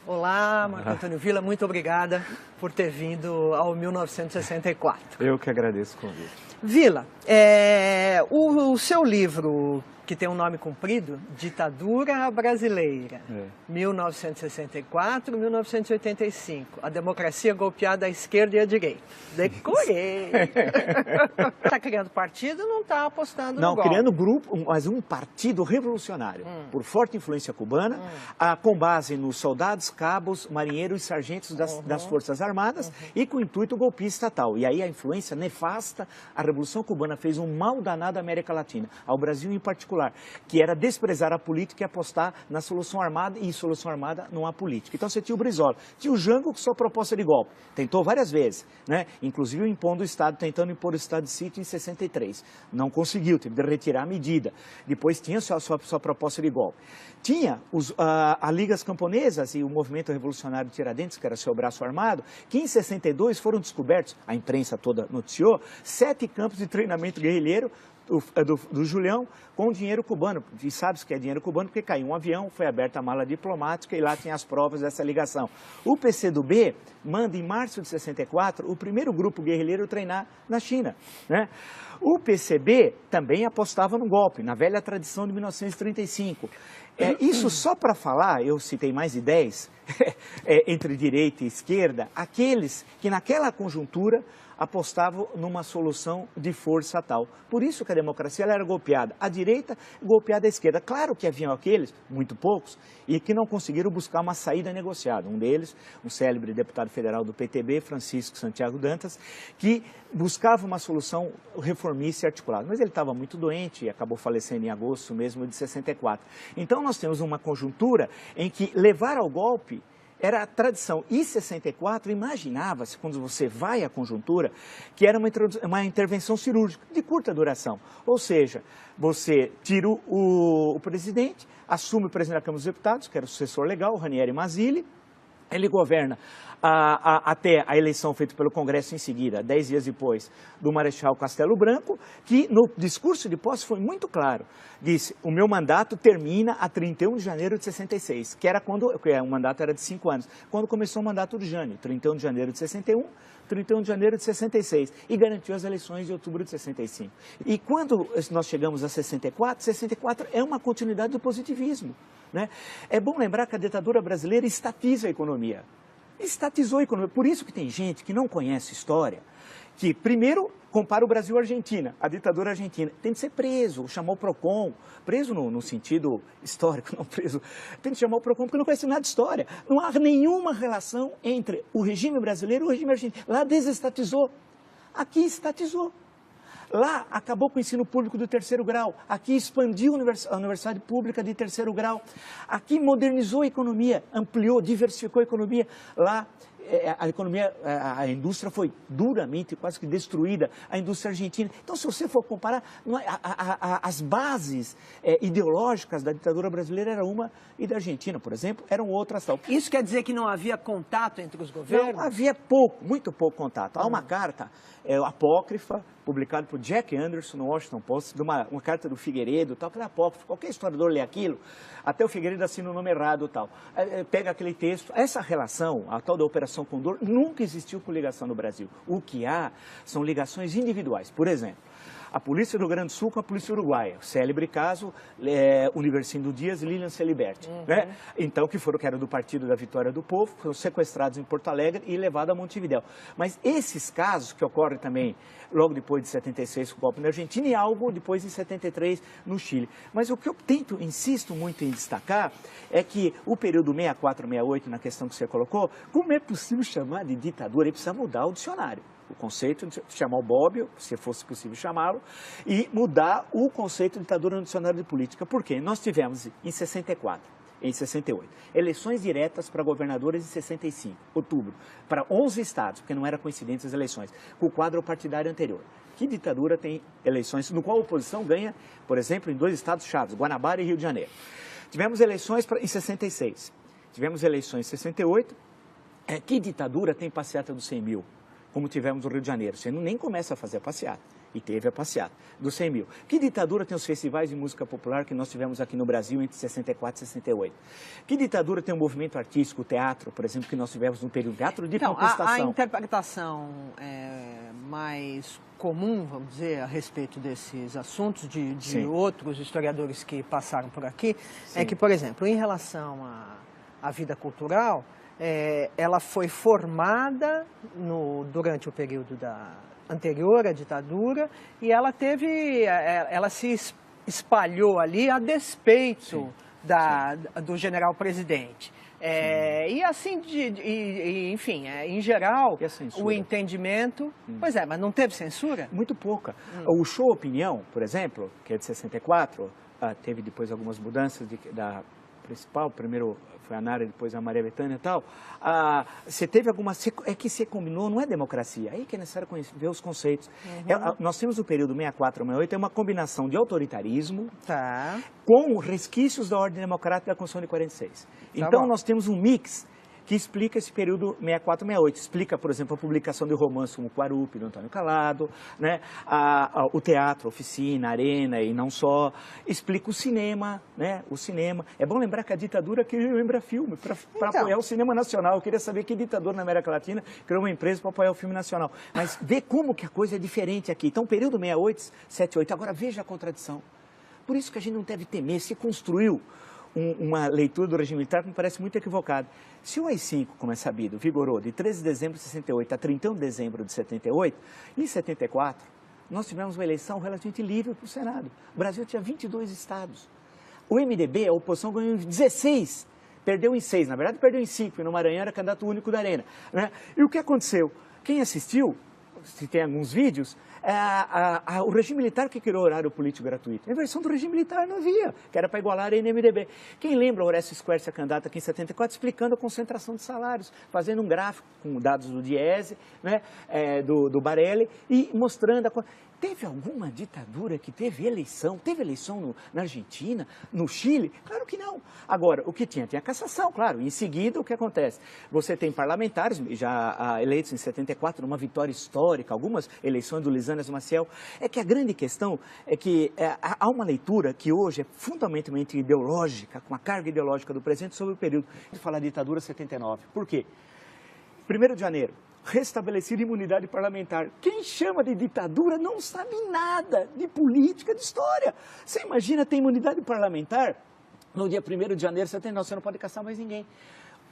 Olá, Marco Antônio Villa, muito obrigada por ter vindo ao 1964. Eu que agradeço o convite. Villa, o seu livro, que tem um nome comprido, Ditadura Brasileira, 1964-1985, a democracia golpeada à esquerda e à direita. Decorei! Está criando partido, não está apostando no golpe. Não, criando grupo, mas um partido revolucionário, por forte influência cubana, com base nos soldados, cabos, marinheiros e sargentos das Forças Armadas e com o intuito golpista estatal. E aí a influência nefasta, a Revolução Cubana fez um mal danado à América Latina, ao Brasil em particular, que era desprezar a política e apostar na solução armada, e em solução armada não há política. Então você tinha o Brizola, tinha o Jango com sua proposta de golpe, tentou várias vezes, né? Inclusive impondo o Estado, tentando impor o Estado de sítio em 63. Não conseguiu, teve de retirar a medida. Depois tinha sua proposta de golpe. Tinha a Ligas Camponesas e o Movimento Revolucionário de Tiradentes, que era seu braço armado, que em 62 foram descobertos, a imprensa toda noticiou, 7 campos de treinamento guerrilheiro do Julião com dinheiro cubano. E sabe-se que é dinheiro cubano porque caiu um avião, foi aberta a mala diplomática e lá tem as provas dessa ligação. O PCdoB manda em março de 64 o primeiro grupo guerrilheiro treinar na China, né? O PCB também apostava no golpe, na velha tradição de 1935. Isso só para falar, eu citei mais de 10, entre direita e esquerda, aqueles que naquela conjuntura apostavam numa solução de força tal. Por isso que a democracia ela era golpeada à direita e golpeada à esquerda. Claro que haviam aqueles, muito poucos, e que não conseguiram buscar uma saída negociada. Um deles, um célebre deputado federal do PTB, Francisco Santiago Dantas, que buscava uma solução reformista e articulada. Mas ele estava muito doente e acabou falecendo em agosto mesmo de 64. Então nós temos uma conjuntura em que levar ao golpe era a tradição. E 64, imaginava-se, quando você vai à conjuntura, que era uma intervenção cirúrgica de curta duração. Ou seja, você tira o presidente, assume o presidente da Câmara dos Deputados, que era o sucessor legal, o Ranieri Mazzilli, ele governa até a eleição feita pelo Congresso em seguida, 10 dias depois, do Marechal Castelo Branco, que no discurso de posse foi muito claro. Disse, o meu mandato termina a 31 de janeiro de 66, que era quando, o mandato era de 5 anos, quando começou o mandato de Jânio, 31 de janeiro de 61, 31 de janeiro de 66, e garantiu as eleições de outubro de 65. E quando nós chegamos a 64, 64 é uma continuidade do positivismo, né? É bom lembrar que a ditadura brasileira estatiza a economia. Estatizou a economia. Por isso que tem gente que não conhece história, que primeiro compara o Brasil à Argentina, a ditadura argentina. Tem de ser preso, chamar o PROCON, preso no sentido histórico, não preso, tem de chamar o PROCON porque não conhece nada de história. Não há nenhuma relação entre o regime brasileiro e o regime argentino. Lá desestatizou, aqui estatizou. Lá acabou com o ensino público do 3º grau, aqui expandiu a universidade pública de 3º grau, aqui modernizou a economia, ampliou, diversificou a economia. Lá a indústria foi duramente, quase que destruída, a indústria argentina. Então, se você for comparar, as bases ideológicas da ditadura brasileira era uma e da Argentina, por exemplo, eram outras tal. Isso quer dizer que não havia contato entre os governos? Não, havia muito pouco contato. Há uma carta apócrifa, publicada por Jack Anderson no Washington Post, uma carta do Figueiredo, tal, que é apócrifa. Qualquer historiador lê aquilo, até o Figueiredo assina o nome errado, tal. Pega aquele texto. Essa relação, a tal da Operação Condor, nunca existiu com ligação no Brasil. O que há são ligações individuais. Por exemplo, a polícia do Rio Grande do Sul com a polícia uruguaia. Célebre caso, Universindo Dias e Lilian Celiberti, né? Então, que era do Partido da Vitória do Povo, foram sequestrados em Porto Alegre e levados a Montevidéu. Mas esses casos, que ocorrem também logo depois de 76, com o golpe na Argentina, e algo depois de 73 no Chile. Mas o que eu insisto muito em destacar, é que o período 64, 68, na questão que você colocou, como é possível chamar de ditadura? Ele precisa mudar o dicionário. O conceito de chamar o Bobbio, se fosse possível chamá-lo, e mudar o conceito de ditadura no dicionário de política. Por quê? Nós tivemos em 64, em 68, eleições diretas para governadores em 65, outubro, para 11 estados, porque não era coincidente as eleições, com o quadro partidário anterior. Que ditadura tem eleições no qual a oposição ganha, por exemplo, em 2 estados chaves, Guanabara e Rio de Janeiro. Tivemos eleições em 66, tivemos eleições em 68, que ditadura tem passeata dos 100 mil? Como tivemos no Rio de Janeiro, você nem começa a fazer a passeata. E teve a passeata dos 100 mil. Que ditadura tem os festivais de música popular que nós tivemos aqui no Brasil entre 64 e 68? Que ditadura tem o movimento artístico, o teatro, por exemplo, que nós tivemos no período teatro de contestação? A interpretação mais comum, vamos dizer, a respeito desses assuntos de outros historiadores que passaram por aqui, é que, por exemplo, em relação à vida cultural, ela foi formada durante o período anterior à ditadura e ela se espalhou ali a despeito do general-presidente. E assim, enfim, em geral, o entendimento... Pois é, mas não teve censura? Muito pouca. O Show Opinião, por exemplo, que é de 64, teve depois algumas mudanças da principal, primeiro foi a Nara, depois a Maria Bethânia e tal. Você teve algumas... É que você combinou, não é democracia. Aí que é necessário ver os conceitos. Nós temos o período 64 a 68, é uma combinação de autoritarismo com resquícios da ordem democrática da Constituição de 46. Então, nós temos um mix que explica esse período 64 a 68. Explica, por exemplo, a publicação de romances como Quarupi, do Antônio Calado, né? O teatro, a oficina, a arena e não só. Explica o cinema, né? O cinema. É bom lembrar que a ditadura queria lembrar filme para apoiar o cinema nacional. Eu queria saber que ditador na América Latina criou uma empresa para apoiar o filme nacional. Mas vê como que a coisa é diferente aqui. Então, período 68, 78. Agora, veja a contradição. Por isso que a gente não deve temer. Se construiu uma leitura do regime militar que me parece muito equivocada. Se o AI-5, como é sabido, vigorou de 13 de dezembro de 68 a 31 de dezembro de 78, em 74, nós tivemos uma eleição relativamente livre para o Senado. O Brasil tinha 22 estados. O MDB, a oposição, ganhou em 16, perdeu em 6, na verdade perdeu em 5, e no Maranhão era candidato único da Arena. Né? E o que aconteceu? Quem assistiu, se tem alguns vídeos, o regime militar que criou o horário político gratuito. A versão do regime militar não havia, que era para igualar a Arena e MDB. Quem lembra, Orestes Quercia, candidato aqui em 74, explicando a concentração de salários, fazendo um gráfico com dados do Diese, né, do Barelli, e mostrando a... Teve alguma ditadura que teve eleição? Teve eleição na Argentina, no Chile? Claro que não. Agora, o que tinha? Tinha cassação, claro. Em seguida, o que acontece? Você tem parlamentares, já eleitos em 74, numa vitória histórica, algumas eleições do Lisânias Maciel. É que a grande questão é que há uma leitura que hoje é fundamentalmente ideológica, com a carga ideológica do presente, sobre o período de falar ditadura 79. Por quê? 1º de janeiro. Restabelecida imunidade parlamentar. Quem chama de ditadura não sabe nada de política, de história. Você imagina ter imunidade parlamentar no dia 1º de janeiro de 79, você não pode caçar mais ninguém.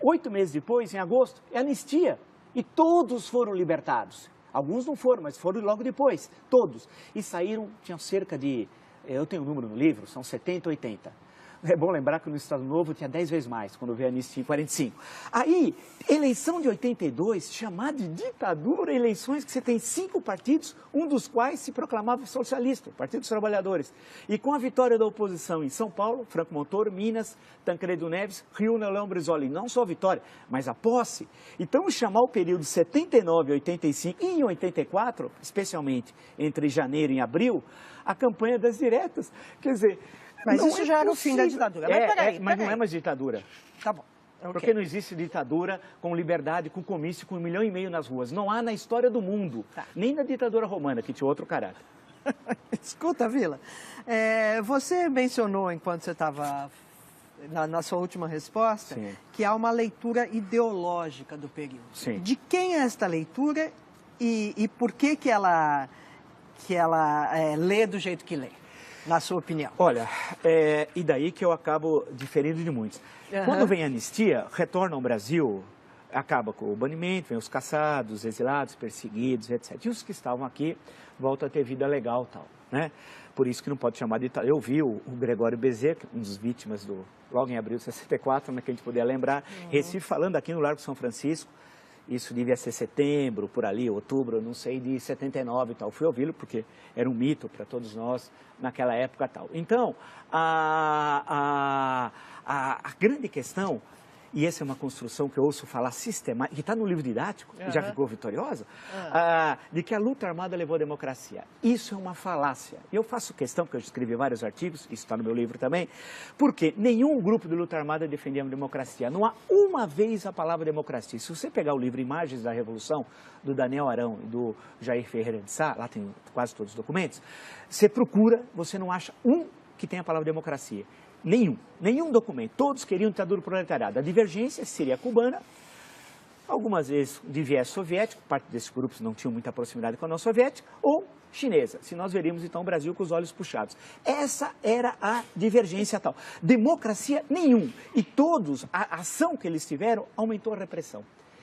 8 meses depois, em agosto, é anistia. E todos foram libertados. Alguns não foram, mas foram logo depois, todos. E saíram, tinham cerca de, eu tenho um número no livro, são 70, 80. É bom lembrar que no Estado Novo tinha 10 vezes mais, quando veio a anistia em 45. Aí, eleição de 82, chamada de ditadura, eleições que você tem 5 partidos, um dos quais se proclamava socialista, o Partido dos Trabalhadores. E com a vitória da oposição em São Paulo, Franco Montoro, Minas, Tancredo Neves, Rio, Leão Brizola, não só a vitória, mas a posse. Então, chamar o período 79 a 85 e em 84, especialmente entre janeiro e abril, a campanha das diretas. Quer dizer... Mas isso já era o fim da ditadura. Mas não é mais ditadura. Tá bom. Okay. Porque não existe ditadura com liberdade, com comício, com 1,5 milhão nas ruas. Não há na história do mundo. Nem na ditadura romana, que tinha outro caráter. Escuta, Vila, você mencionou, enquanto você estava na sua última resposta, que há uma leitura ideológica do período. Sim. De quem é esta leitura e por que ela lê do jeito que lê? Na sua opinião? Olha, e daí que eu acabo diferindo de muitos. Quando vem a anistia, retorna ao Brasil, acaba com o banimento, vem os caçados, exilados, perseguidos, etc. E os que estavam aqui voltam a ter vida legal e tal, né? Por isso que não pode chamar de ditadura. Eu vi o Gregório Bezerra, um dos vítimas logo em abril de 64, que a gente puder lembrar, Recife, falando aqui no Largo São Francisco. Isso devia ser setembro, por ali, outubro, não sei, de 79 e tal. Fui ouvi-lo porque era um mito para todos nós naquela época e tal. Então, a grande questão, e essa é uma construção que eu ouço falar sistemática, que está no livro didático, e já ficou vitoriosa, de que a luta armada levou à democracia. Isso é uma falácia. E eu faço questão, porque eu escrevi vários artigos, isso está no meu livro também, porque nenhum grupo de luta armada defendia a democracia. Não há uma vez a palavra democracia. Se você pegar o livro Imagens da Revolução, do Daniel Arão e do Jair Ferreira de Sá, lá tem quase todos os documentos, você procura, você não acha um que tenha a palavra democracia. Nenhum documento. Todos queriam ditadura proletariada. A divergência seria a cubana, algumas vezes de viés soviético, parte desses grupos não tinham muita proximidade com a União Soviética, ou chinesa, se nós veríamos então o Brasil com os olhos puxados. Essa era a divergência tal. Democracia nenhum. E todos, a ação que eles tiveram aumentou a repressão.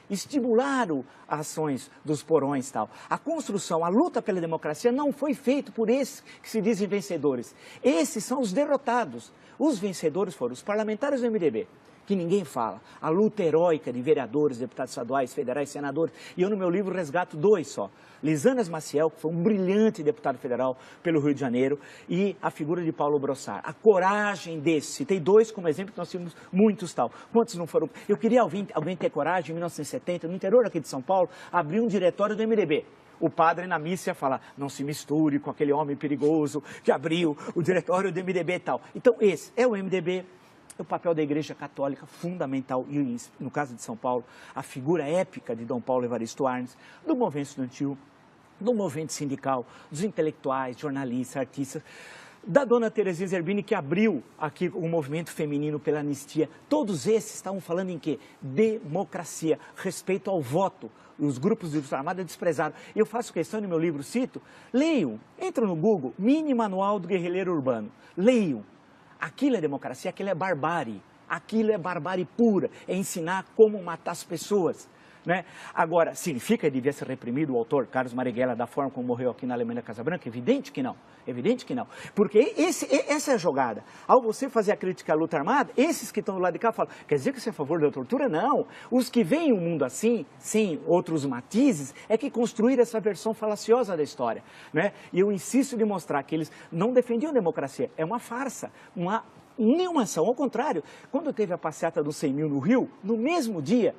Estimularam as ações dos porões e tal. A construção, a luta pela democracia não foi feita por esses que se dizem vencedores. Esses são os derrotados. Os vencedores foram os parlamentares do MDB, que ninguém fala. A luta heróica de vereadores, deputados estaduais, federais, senadores. E eu no meu livro resgato 2 só. Lisanas Maciel, que foi um brilhante deputado federal pelo Rio de Janeiro, e a figura de Paulo Brossard. A coragem desses. Citei 2 como exemplo, que nós tínhamos muitos tal. Quantos não foram? Eu queria alguém ter coragem, em 1970, no interior aqui de São Paulo, abrir um diretório do MDB. O padre na missa ia falar, não se misture com aquele homem perigoso que abriu o diretório do MDB e tal. Então esse é o MDB, o papel da Igreja Católica fundamental, e no caso de São Paulo, a figura épica de Dom Paulo Evaristo Arnes, do movimento estudantil, do movimento sindical, dos intelectuais, jornalistas, artistas, da dona Terezinha Zerbini, que abriu aqui o movimento feminino pela anistia. Todos esses estavam falando em quê? Democracia, respeito ao voto. Os grupos de luta armada desprezaram. Eu faço questão, no meu livro cito, leiam, entram no Google, Mini Manual do Guerrilheiro Urbano, leiam. Aquilo é democracia, aquilo é barbárie, aquilo é barbárie pura, é ensinar como matar as pessoas. Né? Agora, significa que devia ser reprimido o autor Carlos Marighella da forma como morreu aqui na Alemanha Casa Branca? Evidente que não, evidente que não. Porque essa é a jogada. Ao você fazer a crítica à luta armada, esses que estão do lado de cá falam, quer dizer que você é a favor da tortura? Não. Os que veem o mundo assim, sem outros matizes, é que construíram essa versão falaciosa da história. Né? E eu insisto em mostrar que eles não defendiam a democracia. É uma farsa, nenhuma ação, ao contrário, quando teve a passeata dos 100 mil no Rio, no mesmo dia,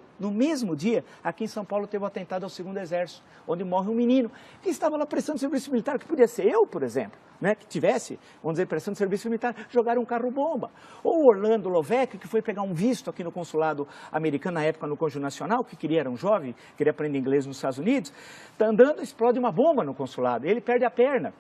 aqui em São Paulo teve o atentado ao 2º Exército, onde morre um menino que estava lá prestando serviço militar, que podia ser eu, por exemplo, né, que tivesse, vamos dizer, prestando serviço militar, jogaram um carro-bomba. Ou o Orlando Lovec, que foi pegar um visto aqui no consulado americano, na época no Cônjuge Nacional, que era um jovem, queria aprender inglês nos Estados Unidos, está andando, explode uma bomba no consulado, ele perde a perna.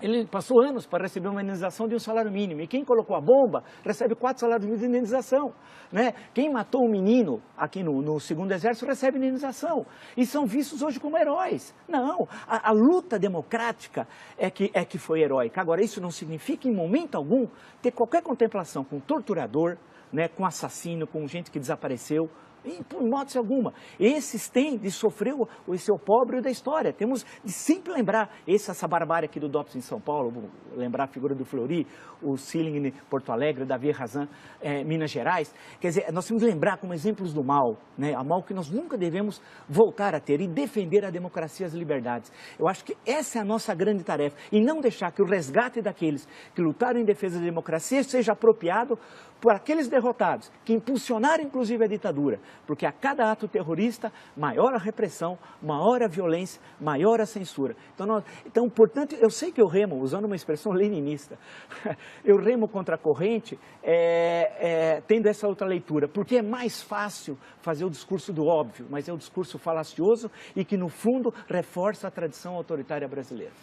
Ele passou anos para receber uma indenização de um salário mínimo. E quem colocou a bomba recebe 4 salários mínimos de indenização. Né? Quem matou um menino aqui no 2º Exército recebe indenização. E são vistos hoje como heróis. Não, a luta democrática é que foi heróica. Agora, isso não significa, em momento algum, ter qualquer contemplação com torturador, né, com assassino, com gente que desapareceu. E, por hipótese alguma, esses têm de sofrer esse opróbrio da história. Temos de sempre lembrar essa barbárie aqui do DOPS em São Paulo, vou lembrar a figura do Fleury, o Sealing em Porto Alegre, o Davi Razan, Minas Gerais. Quer dizer, nós temos de lembrar como exemplos do mal, né? A mal que nós nunca devemos voltar a ter e defender a democracia e as liberdades. Eu acho que essa é a nossa grande tarefa e não deixar que o resgate daqueles que lutaram em defesa da democracia seja apropriado por aqueles derrotados, que impulsionaram inclusive a ditadura, porque a cada ato terrorista, maior a repressão, maior a violência, maior a censura. Então, portanto, eu sei que eu remo, usando uma expressão leninista, eu remo contra a corrente, tendo essa outra leitura, porque é mais fácil fazer o discurso do óbvio, mas é o discurso falacioso e que, no fundo, reforça a tradição autoritária brasileira.